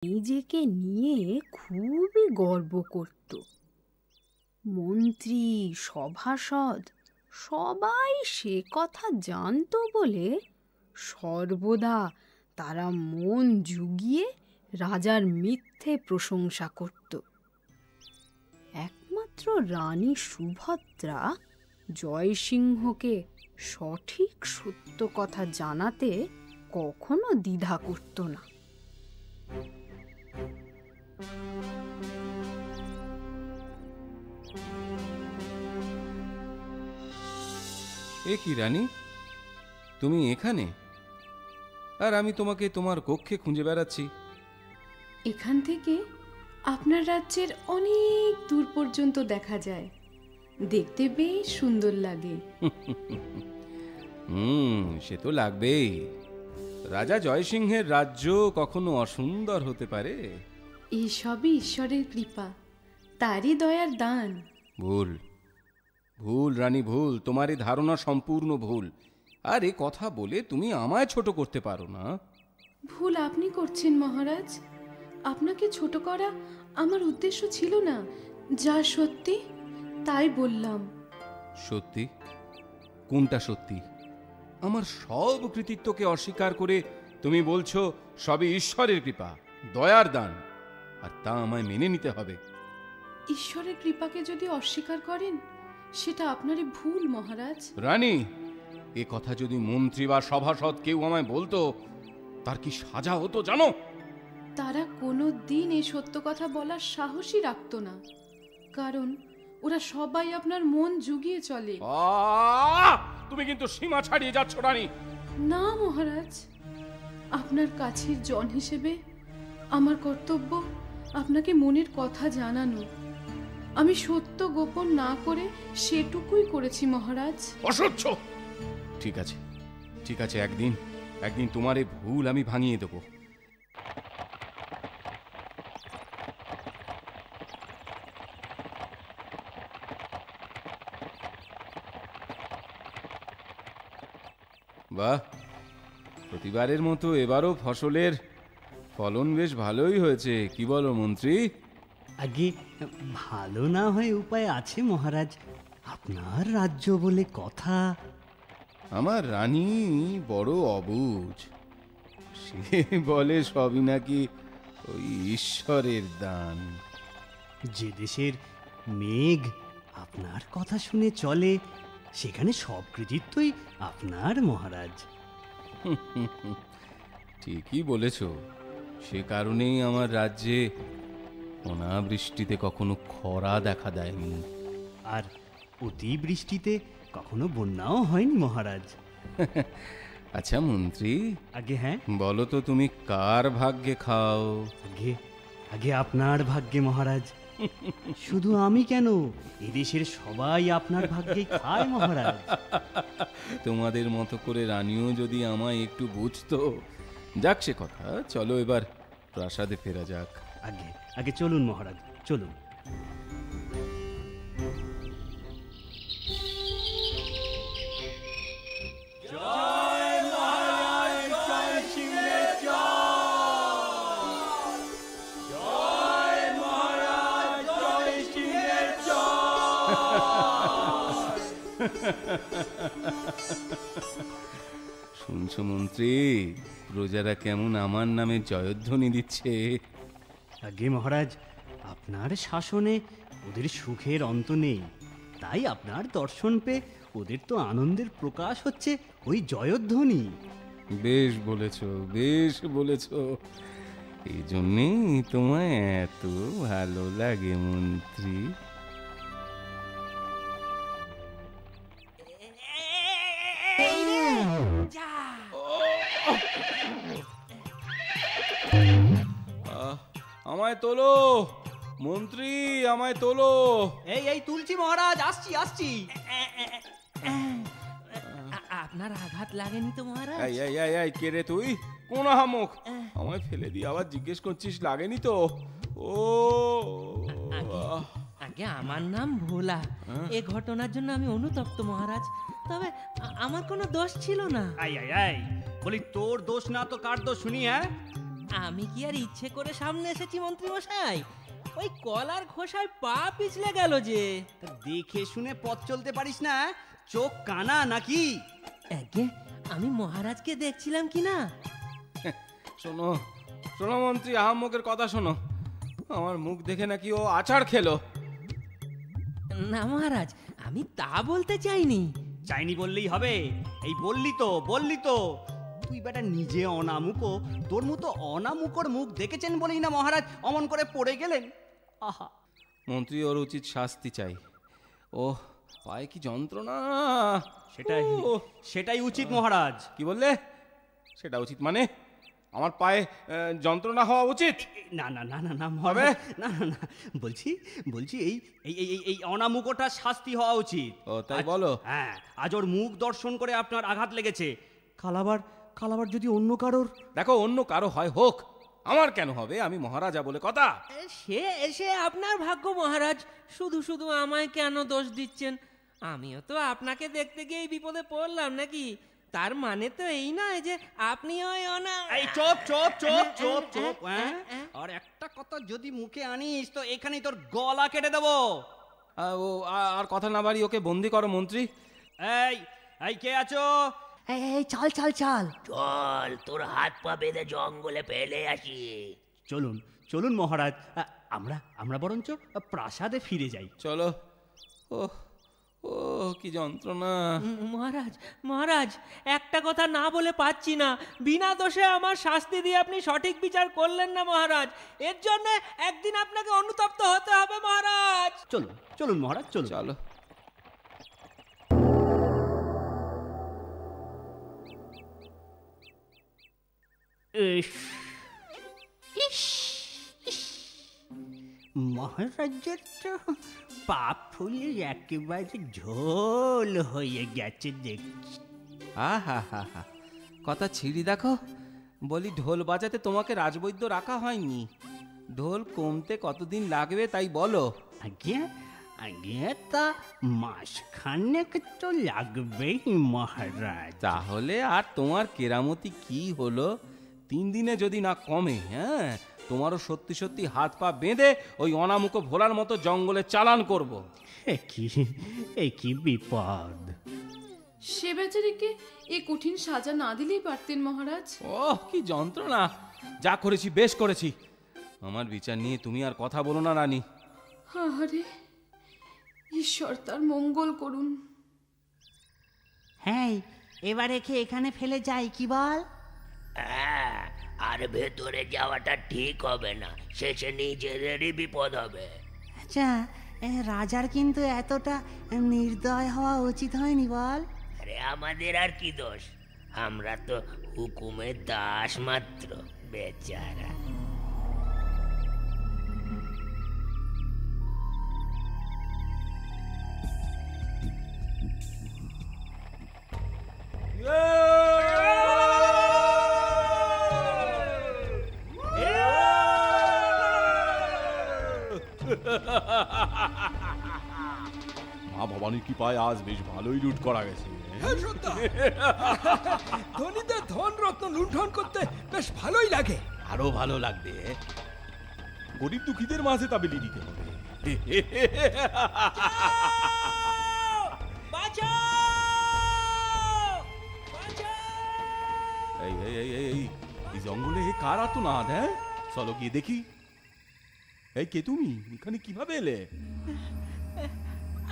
নিজেকে নিয়ে খুবই গর্ব করত। মন্ত্রী, সভাসদ সবাই সে কথা জানতো বলে সর্বদা তারা মন জুগিয়ে রাজার মিথ্যে প্রশংসা করত। একমাত্র রানী সুভদ্রা জয়সিংহকে সঠিক সত্য কথা জানাতে কখনো দ্বিধা করত না। এ কি রানী, তুমি এখানে? আর আমি তোমাকে তোমার কক্ষে খুঁজে বেড়াচ্ছি। এখান থেকে আপনার রাজ্যের অনেক দূর পর্যন্ত দেখা যায়, দেখতে বেশ সুন্দর লাগে। সে তো লাগবেই। রাজা জয়সিংহের রাজ্য কখনো অসুন্দর হতে পারে? এই সবই ঈশ্বরের কৃপা, তারই দয়ার দান। ভুল ভুল রানী, ভুল। তোমার এই ধারণা সম্পূর্ণ ভুল। আর এ কথা বলে তুমি আমায় ছোট করতে পারো না। ভুল আপনি করছেন মহারাজ। আপনাকে ছোট করা আমার উদ্দেশ্য ছিল না। যা সত্যি তাই বললাম। সত্যি? কোনটা সত্যি? আমার সব কৃতিত্বকে অস্বীকার করে তুমি বলছো সবই ঈশ্বরের কৃপা, দয়ার দান, আর তা আমায় মেনে নিতে হবে। ঈশ্বরের কৃপাকে যদি অস্বীকার করেন সেটা আপনারই ভুল মহারাজ। রানী, এ কথা যদি মন্ত্রী বা সভাসদ কেউ আমায় বলতো, তার কি সাজা হতো জানো? তারা কোনো দিন এই সত্য কথা বলার সাহসই রাখতো না, কারণ ওরা সবাই আপনার মন জুগিয়ে চলে। তুমি কিন্তু সীমা ছাড়িয়ে যাচ্ছ রানী। না মহারাজ, আপনার কাছের জন হিসেবে আমার কর্তব্য আপনাকে মনের কথা জানানো। আমি সত্য গোপন না করে সেটুকুই করেছি মহারাজ। অসহ্য! ঠিক আছে, ঠিক আছে, একদিন তোমার এই ভুল আমি ভাঙিয়ে দেব। বাহ, প্রতিবারের মতো এবারও ফসলের ফলন বেশ ভালোই হয়েছে। কি বলো মন্ত্রী? আগে ভালো না হয়ে উপায় আছে মহারাজ, আপনার রাজ্য বলে কথা। আমার রানী বড় অবুঝ। সে বলে সবই নাকি ওই ঈশ্বরের দান। যে দেশের মেঘ আপনার কথা শুনে চলে, সেখানে সব কৃতিত্বই আপনার মহারাজ। ঠিকই বলেছ। সে কারণেই আমার রাজ্যে অনাবৃষ্টিতে কখনো খরা দেখা দেয়নি, আর অতিবৃষ্টিতে কখনো বন্যাও হয়নি মহারাজ। আচ্ছা মন্ত্রী, আগে হ্যাঁ বলো তো তুমি কার ভাগ্যে খাও? আগে আগে আপনার ভাগ্যে মহারাজ। শুধু আমি কেন, এদেশের সবাই আপনার ভাগ্যে খায় মহারাজ। তোমাদের মতো করে রানীও যদি আমায় একটু বুঝতো। যাক সে কথা, চলো এবার প্রাসাদে ফেরা যাক। আগে আগে চলুন মহারাজ, চলুন। শুনছো মন্ত্রী, প্রজারা কেমন আমার নামে জয়ধ্বনি দিচ্ছে? আগে মহারাজ, আপনার শাসনে ওদের সুখের অন্ত নেই, তাই আপনার দর্শন পেয়ে ওদের তো আনন্দের প্রকাশ হচ্ছে ওই জয়ধ্বনি। বেশ বলেছ, বেশ বলেছ। এই জন্যেই তোমায় এত ভালো লাগে মন্ত্রী। আমায় তোলো মন্ত্রী, আমায় তোলো। এই তুলছি মহারাজ, আসছি। আপনার আঘাত লাগেনি তো মহারাজ? এই কে রে তুই? কোন হামুক আমায় ফেলে দিয়ে আবার জিজ্ঞেস করছিস লাগেনি তো? ও আগে আমার নাম ভোলা। এ ঘটনার জন্য আমি অনুতপ্ত মহারাজ, তবে আমার কোনো দোষ ছিল না। বলি তোর দোষ না তো কার দোষ শুনি? হ্যাঁ, আমি কি আর ইচ্ছে করে সামনে এসেছি মন্ত্রী মশাই? ওই কলার খোসায় পা পিছলে গেল যে। তা দেখে শুনে পথ চলতে পারিস না? চোখ কানা নাকি? আগে আমি মহারাজকে দেখছিলাম কি না। শোনো শোনো মন্ত্রী, আহাম্মকের কথা শোনো। আমার মুখ দেখে নাকি ও আচার খেলো। না মহারাজ, আমি তা বলতে চাইনি। চাইনি বললেই হবে? এই বললি তো তুই বেটা নিজে অনামুকো, তোর মতো অনামুকোর মুখ দেখেছেন বলেই না মহারাজ অমন করে পড়ে গেলেন। আহা, মন্ত্রী, ওর উচিত শাস্তি চাই। ও পায়ে কি যন্ত্রণা! সেটাই উচিত মহারাজ। কি বললে? সেটা উচিত মানে আমার পায়ে যন্ত্রণা হওয়া উচিত? না না না না না মহারাজ, না না না, বলছি এই এই এই এই অনামুকোটা শাস্তি হওয়া উচিত। ও তাই বলো? হ্যাঁ, আজ ওর মুখ দর্শন করে আপনার আঘাত লেগেছে। কালাবার যদি অন্য কারোর। দেখো, অন্য কারো হয় হোক, আমার কেন হবে? আমি মহারাজা বলে কথা। সে আপনার ভাগ্য মহারাজ। শুধু শুধু আমায় কেন দোষ দিচ্ছেন? আমিও তো আপনাকে দেখতে গিয়ে বিপদে পড়লাম নাকি? তার মানে তো এই নয় যে আপনি ওই এই চুপ। হ্যাঁ, আর একটা কথা যদি মুখে আনিস তো এখানেই তোর গলা কেটে দেবো। আর কথা না বাড়ি ওকে বন্দি করো মন্ত্রী। এই কে আছো? এই চল চল, তোর হাত পা বেঁধে জঙ্গলে ফেলে আসি। চলুন মহারাজ, আমরা বরঞ্চ প্রাসাদে ফিরে যাই। চলো। ও কি যন্ত্রণা! মহারাজ, একটা কথা না বলে পাচ্ছি না। বিনা দোষে আমার শাস্তি দিয়ে আপনি সঠিক বিচার করলেন না মহারাজ। এর জন্য একদিন আপনাকে অনুতপ্ত হতে হবে মহারাজ। চলুন মহারাজ, চলো। মহারাজের তো পাপ ফুলে একেবারে ঝোল হয়ে গেছে দেখছি। হা কথা ছিড়ি দেখো। বলি, ঢোল বাজাতে তোমাকে রাজবৈদ্য রাখা হয়নি? ঢোল কমতে কতদিন লাগবে তাই বলো? আগে তা মাসখানেক তো লাগবেই মহারাজ। তাহলে আর তোমার কেরামতি কি হলো? 3 দিনে যদি না কমে, হ্যাঁ, তোমারও সত্যি হাত পা বেঁধে ওই অনামুখ ভোলার মতো জঙ্গলে চালান করব। এ কি বিপদ! সে বেচারিকে এ কঠিন সাজা না দিলেই পারতেন মহারাজ। কি যন্ত্রণা! যা করেছি বেশ করেছি। আমার বিচার নিয়ে তুমি আর কথা বলো না রানী। আরে ঈশ্বর তার মঙ্গল করুন। হ্যাঁ, এবারে এখানে ফেলে যাই, কি বল? হ্যাঁ, আর ভেতরে যাওয়াটা ঠিক হবে না, শেষে নিজেদেরই বিপদ হবে। আচ্ছা, রাজার কিন্তু এতটা নির্দয় হওয়া উচিত হয়নি বল? আরে আমাদের আর কি দোষ? আমরা তো হুকুমের দাস মাত্র, বেচারা। মা ভবানীর কৃপায় আজ বেশ ভালোই লুট করা গেছে। ধনীদের ধন রত্ন লুণ্ঠন করতে বেশ ভালোই লাগে। আরো ভালো লাগবে গরিব দুঃখীদের মাঝে তা বিলি দিতে হবে। এই জঙ্গলে কার আর্তনাদ? হ্যাঁ, চলো গিয়ে দেখি। এই কে তুমি? এখানে কিভাবে এলে?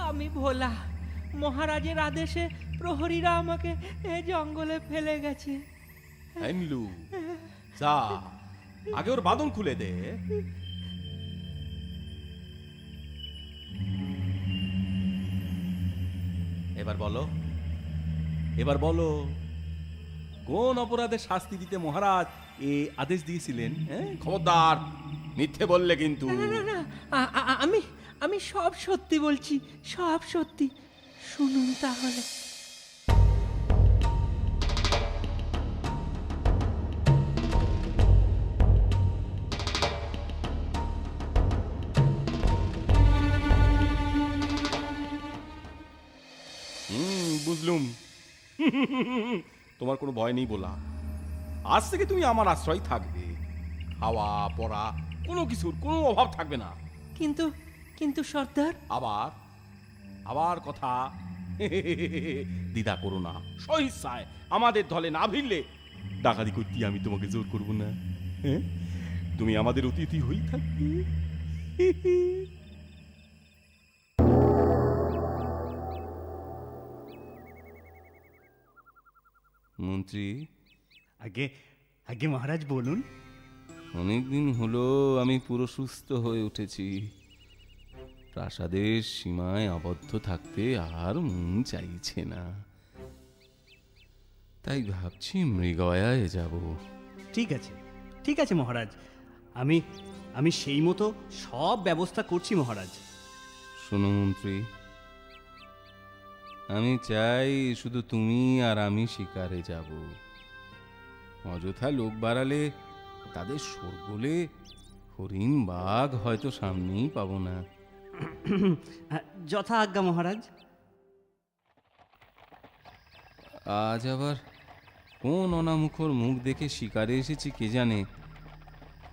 আমি ভোলা। মহারাজের আদেশে প্রহরীরা আমাকে এই জঙ্গলে ফেলে গেছে। এই নীলু, যা আগে ওর বাঁধন খুলে দে। এবার বলো কোন অপরাধে শাস্তি দিতে মহারাজ এ আদেশ দিয়েছিলেন? খবরদার, মিথ্যে বললে কিন্তু। আমি সব সত্যি বলছি, সব সত্যি। শুনুন তাহলে। বুঝলুম। তোমার কোনো ভয় নেই বলা। আজ থেকে তুমি আমার আশ্রয় থাকবে। খাওয়া পড়া কোনো কিছুর কোনো অভাব থাকবে না। কিন্তু কিন্তু সর্দার, আবার আবার কথা দ্বিধা করো না, সহিচ্ছায় আমাদের দলে না ভিড়লে ডাকাতি করতে আমি তোমাকে জোর করব না। হ্যাঁ, তুমি আমাদের অতিথি হই থাকবে। মন্ত্রী, আগে আগে মহারাজ বলুন। অনেকদিন হলো আমি পুরো সুস্থ হয়ে উঠেছি। প্রাসাদের সীমায় আবদ্ধ থাকতে আর মন চাইছে না, তাই ভাবছি মৃগয়ায় যাব। ঠিক আছে মহারাজ, আমি আমি সেই মতো সব ব্যবস্থা করছি মহারাজ। শোনো মন্ত্রী, আমি চাই শুধু তুমি আর আমি শিকারে যাব। অযথা লোক বাড়ালে তাদের শোরগোলে হরিণ বাঘ হয়তো সামনেই পাবো না। যথা আজ্ঞা মহারাজ। আজ আবার কোন অনামুখর মুখ দেখে শিকারে এসেছি কে জানে।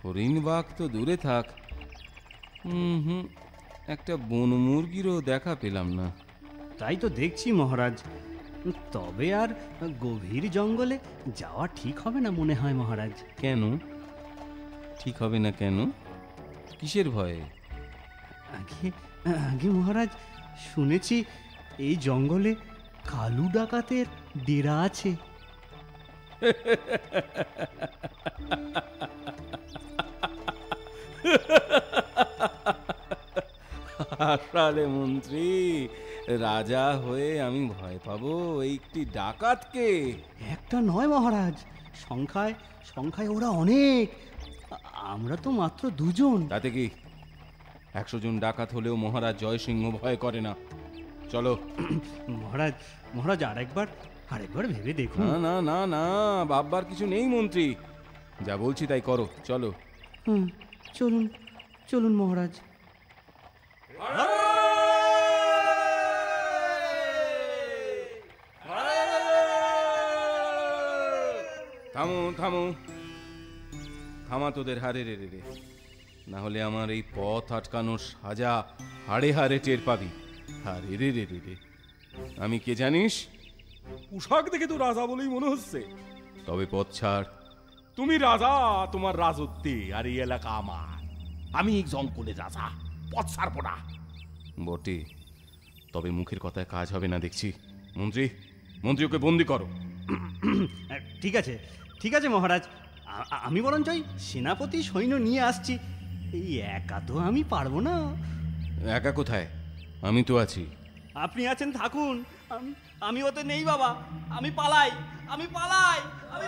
হরিণ বাঘ তো দূরে থাক, একটা বন মুরগিরও দেখা পেলাম না। তাই তো দেখছি মহারাজ, তবে আর গভীর জঙ্গলে যাওয়া ঠিক হবে না মনে হয় মহারাজ। কেন ঠিক হবে না? কেন, কিসের ভয়ে? আগে আগে মহারাজ, শুনেছি এই জঙ্গলে কালু ডাকাতের ডেরা আছে। আসলে মন্ত্রী, রাজা হয়ে আমি ভয় পাবো একটি ডাকাতকে? একটা নয় মহারাজ, সংখ্যায় সংখ্যায় ওরা অনেক, আমরা তো মাত্র দুজন। তাতে কি, 100 জন ডাকাত হলেও মহারাজ জয়সিংহ ভয় করে না। চলো। মহারাজ মহারাজ আরেকবার ভেবে দেখুন। না না না না, ভাববার কিছু নেই মন্ত্রী, যা বলছি তাই করো। চলো। চলুন চলুন মহারাজ। থামো থামো থামা তোদের হারে রে রে, না হলে আমার এই পথ আটকানোর সাজা হাড়ে হাড়ে টের পাবি। হারে রে রে রে রে, আমি কে জানিস? পোশাক দেখে তো রাজা বলেই মনে হচ্ছে। তবে পথ ছাড়। তুমি রাজা, তোমার রাজত্বে, আর এই এলাকা আমার। আমি এই জঙ্গলের রাজা, পথ ছাড়বো না। বটে, তবে মুখের কথায় কাজ হবে না দেখছি। মন্ত্রী, মন্ত্রী ওকে বন্দি করো। ঠিক আছে মহারাজ, আমি বরঞ্চ সেনাপতি সৈন্য নিয়ে আসছি। এই একা তো আমি পারবো না। একা কোথায়? আমি তো আছি। আপনি আছেন, থাকুন। আমি ওতে নেই বাবা, আমি পালাই, আমি পালাই, আমি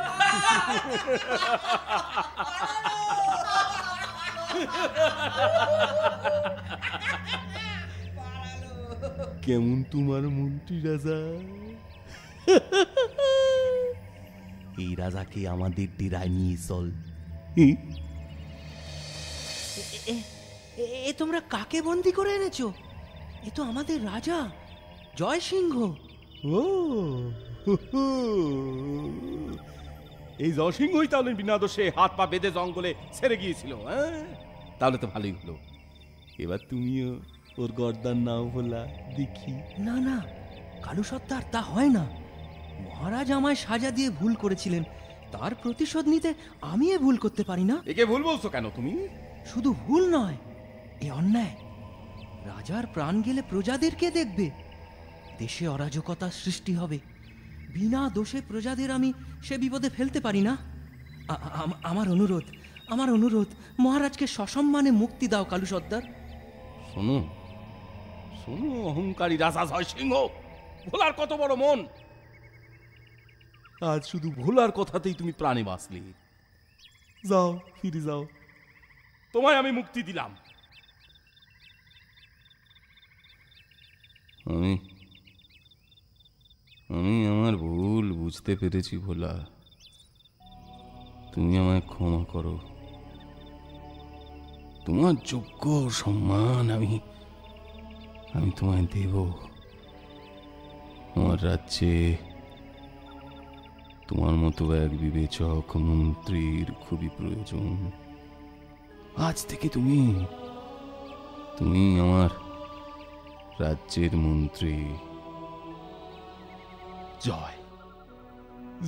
কেমন তোমার মন্ত্রী রাজা? এই রাজাকে আমাদের ডেরায় নিয়ে চল। এ তোমরা কাকে বন্দি করে এনেছো? এ তো আমাদের রাজা জয়সিংহ। ও, এই জয়সিংহই তাহলে বিনা দোষে হাত পা বেঁধে জঙ্গলে ছেড়ে গিয়েছিল। তাহলে তো ভালোই হলো। এবার তুমিও ওর গর্দান নাও বলা দেখি। না না কালু সর্দার, তা হয় না। মহারাজ আমায় সাজা দিয়ে ভুল করেছিলেন, তার প্রতিশোধ নিতে আমি এ ভুল করতে পারি না। একে ভুল বলছো কেন তুমি? শুধু ভুল নয়, এ অন্যায়। রাজার প্রাণ গেলে প্রজাদের কে দেখবে? দেশে অরাজকতা সৃষ্টি হবে। বিনা দোষে প্রজাদের আমি সে বিপদে ফেলতে পারি না। আমার অনুরোধ মহারাজকে সসম্মানে মুক্তি দাও কালু সর্দার। শোনো শোনো, অহংকারী রাজা জয়সিংহ, ভোলার কত বড় মন। আজ শুধু ভোলার কথাতেই তুমি প্রাণে বাঁচলে। যাও, ফিরে যাও, তোমায় আমি মুক্তি দিলাম। আমি আমার ভুল বুঝতে পেরেছি ভোলা। তুমি আমায় ক্ষমা করো। তোমার যোগ্য সম্মান আমি তোমায় দেব। আমার রাজ্যে তোমার মতো এক বিবেচক মন্ত্রীর খুবই প্রয়োজন। আজ থেকে তুমি তুমি আমার রাজ্যের মন্ত্রী। জয়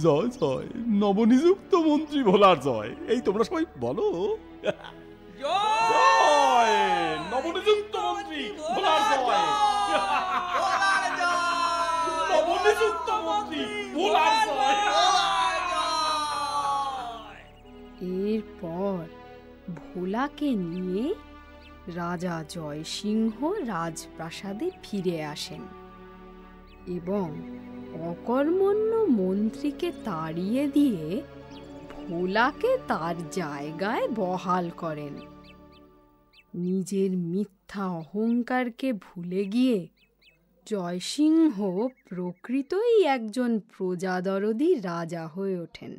জয় জয়, নবনিযুক্ত মন্ত্রী ভোলার জয়। এই তোমরা সবাই বলো জয়, নবনিযুক্ত মন্ত্রী ভোলার জয়। নবনিযুক্ত মন্ত্রী ভোলার জয়। এরপর ভোলাকে নিয়ে রাজা জয়সিংহ রাজপ্রাসাদে ফিরে আসেন এবং অকর্মণ্য মন্ত্রীকে তাড়িয়ে দিয়ে ভোলাকে তার জায়গায় বহাল করেন। নিজের মিথ্যা অহংকারকে ভুলে গিয়ে জয়সিংহ প্রকৃতই একজন প্রজাদরদি রাজা হয়ে ওঠেন।